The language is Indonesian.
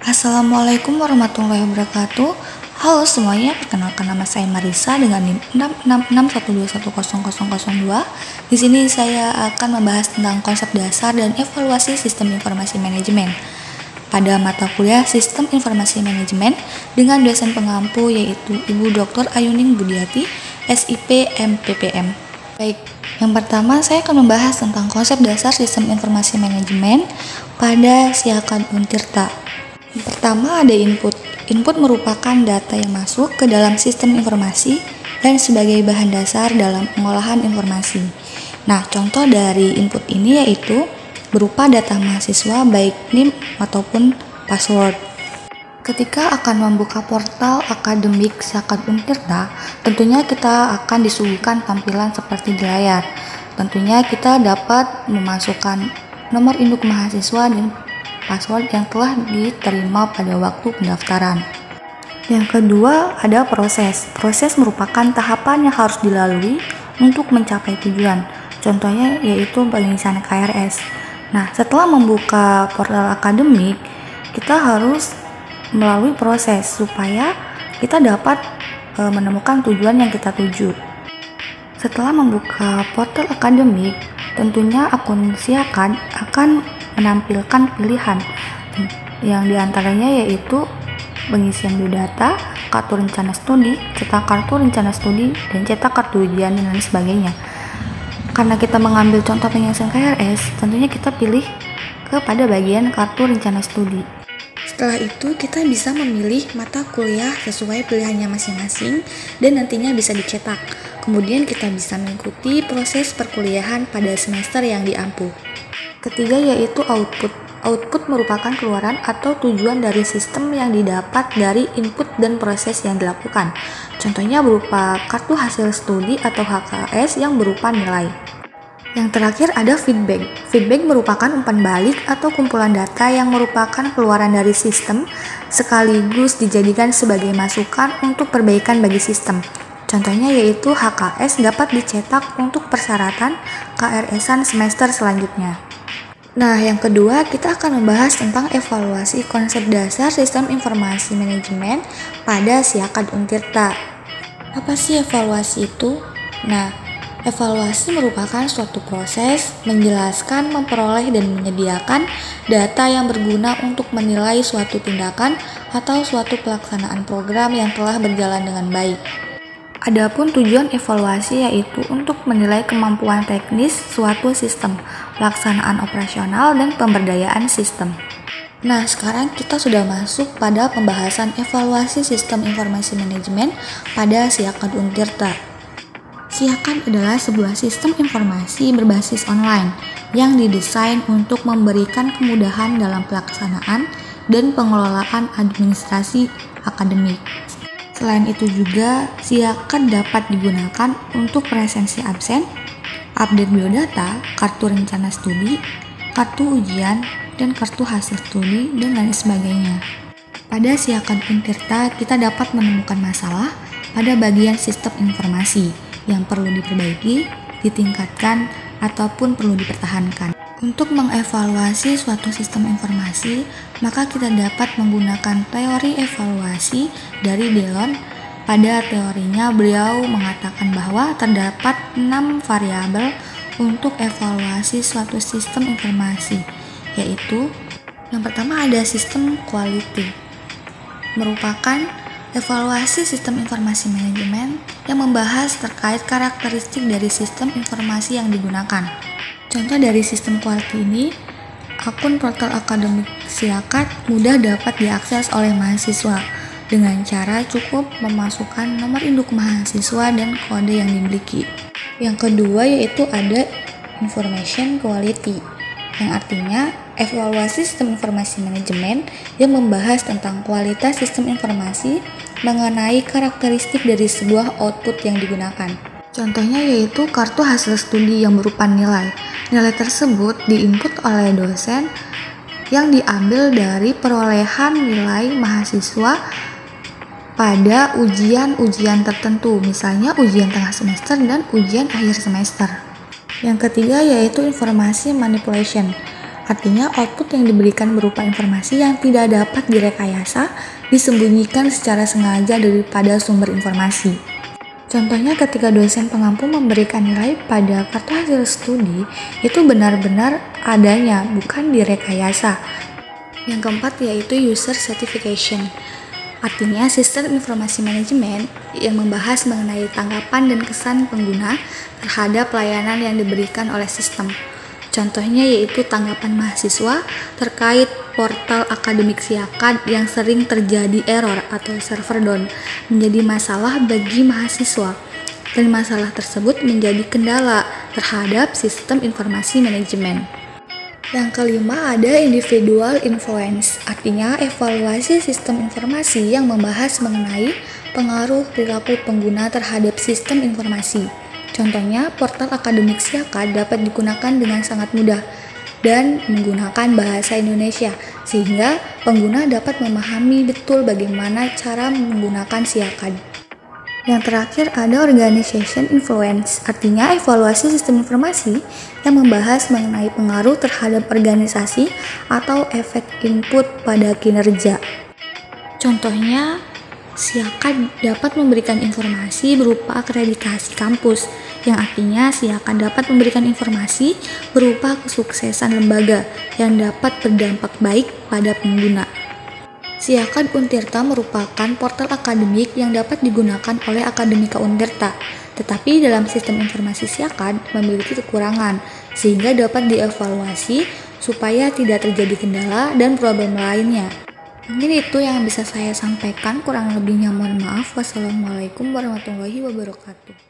Assalamualaikum warahmatullahi wabarakatuh. Halo semuanya, perkenalkan nama saya Marisa dengan NIM 666121000. Di sini saya akan membahas tentang konsep dasar dan evaluasi sistem informasi manajemen pada mata kuliah Sistem Informasi Manajemen dengan dosen pengampu yaitu Ibu Dr. Ayuning Budiati, SIP MPPM. Baik, yang pertama saya akan membahas tentang konsep dasar sistem informasi manajemen pada Siakan Untirta. Yang pertama ada input. Input merupakan data yang masuk ke dalam sistem informasi dan sebagai bahan dasar dalam pengolahan informasi. Nah, contoh dari input ini yaitu berupa data mahasiswa baik NIM ataupun password. Ketika akan membuka portal akademik Siakan Untirta, tentunya kita akan disuguhkan tampilan seperti di layar. Tentunya kita dapat memasukkan nomor induk mahasiswa dan password yang telah diterima pada waktu pendaftaran. Yang kedua ada proses. Proses merupakan tahapan yang harus dilalui untuk mencapai tujuan. Contohnya yaitu pengisian KRS. Nah, setelah membuka portal akademik, kita harus melalui proses supaya kita dapat menemukan tujuan yang kita tuju. Setelah membuka portal akademik, tentunya akun Siakan akan menampilkan pilihan yang diantaranya yaitu pengisian biodata, kartu rencana studi, cetak kartu rencana studi, dan cetak kartu ujian dan lain sebagainya. Karena kita mengambil contoh pengisian KRS, tentunya kita pilih kepada bagian kartu rencana studi. Setelah itu kita bisa memilih mata kuliah sesuai pilihannya masing-masing dan nantinya bisa dicetak. Kemudian kita bisa mengikuti proses perkuliahan pada semester yang diampu. Ketiga yaitu output. Output merupakan keluaran atau tujuan dari sistem yang didapat dari input dan proses yang dilakukan. Contohnya berupa kartu hasil studi atau HKS yang berupa nilai. Yang terakhir ada feedback. Feedback merupakan umpan balik atau kumpulan data yang merupakan keluaran dari sistem sekaligus dijadikan sebagai masukan untuk perbaikan bagi sistem. Contohnya yaitu HKS dapat dicetak untuk persyaratan KRS-an semester selanjutnya. Nah, yang kedua kita akan membahas tentang evaluasi konsep dasar sistem informasi manajemen pada Siakan Untirta. Apa sih evaluasi itu? Nah, evaluasi merupakan suatu proses menjelaskan, memperoleh, dan menyediakan data yang berguna untuk menilai suatu tindakan atau suatu pelaksanaan program yang telah berjalan dengan baik. Adapun tujuan evaluasi yaitu untuk menilai kemampuan teknis suatu sistem, pelaksanaan operasional, dan pemberdayaan sistem. Nah, sekarang kita sudah masuk pada pembahasan evaluasi sistem informasi manajemen pada Siakan Untirta. Siakan adalah sebuah sistem informasi berbasis online yang didesain untuk memberikan kemudahan dalam pelaksanaan dan pengelolaan administrasi akademik. Selain itu juga, Siakan dapat digunakan untuk presensi absen, update biodata, kartu rencana studi, kartu ujian, dan kartu hasil studi, dan lain sebagainya. Pada Siakan Untirta, kita dapat menemukan masalah pada bagian sistem informasi yang perlu diperbaiki, ditingkatkan, ataupun perlu dipertahankan. Untuk mengevaluasi suatu sistem informasi, maka kita dapat menggunakan teori evaluasi dari Delon. Pada teorinya, beliau mengatakan bahwa terdapat 6 variabel untuk evaluasi suatu sistem informasi, yaitu yang pertama ada sistem quality, merupakan evaluasi sistem informasi manajemen yang membahas terkait karakteristik dari sistem informasi yang digunakan. Contoh dari sistem quality ini, akun portal akademik Siakan mudah dapat diakses oleh mahasiswa dengan cara cukup memasukkan nomor induk mahasiswa dan kode yang dimiliki. Yang kedua yaitu ada information quality, yang artinya evaluasi sistem informasi manajemen yang membahas tentang kualitas sistem informasi mengenai karakteristik dari sebuah output yang digunakan. Contohnya yaitu kartu hasil studi yang berupa nilai. Nilai tersebut diinput oleh dosen yang diambil dari perolehan nilai mahasiswa pada ujian-ujian tertentu, misalnya ujian tengah semester dan ujian akhir semester. Yang ketiga yaitu informasi manipulation. Artinya output yang diberikan berupa informasi yang tidak dapat direkayasa, disembunyikan secara sengaja daripada sumber informasi. Contohnya ketika dosen pengampu memberikan nilai pada kartu hasil studi, itu benar-benar adanya, bukan direkayasa. Yang keempat yaitu user certification. Artinya sistem informasi manajemen yang membahas mengenai tanggapan dan kesan pengguna terhadap layanan yang diberikan oleh sistem. Contohnya yaitu tanggapan mahasiswa terkait portal akademik Siakad yang sering terjadi error atau server down menjadi masalah bagi mahasiswa, dan masalah tersebut menjadi kendala terhadap sistem informasi manajemen. Yang kelima ada individual influence, artinya evaluasi sistem informasi yang membahas mengenai pengaruh perilaku pengguna terhadap sistem informasi. Contohnya, portal akademik Siakad dapat digunakan dengan sangat mudah dan menggunakan bahasa Indonesia, sehingga pengguna dapat memahami betul bagaimana cara menggunakan Siakad. Yang terakhir ada organization influence, artinya evaluasi sistem informasi yang membahas mengenai pengaruh terhadap organisasi atau efek input pada kinerja. Contohnya, Siakad dapat memberikan informasi berupa akreditasi kampus, yang artinya Siakad dapat memberikan informasi berupa kesuksesan lembaga yang dapat berdampak baik pada pengguna. Siakad Untirta merupakan portal akademik yang dapat digunakan oleh Akademika Untirta, tetapi dalam sistem informasi Siakad memiliki kekurangan, sehingga dapat dievaluasi supaya tidak terjadi kendala dan problem lainnya. Mungkin itu yang bisa saya sampaikan, kurang lebihnya mohon maaf. Wassalamualaikum warahmatullahi wabarakatuh.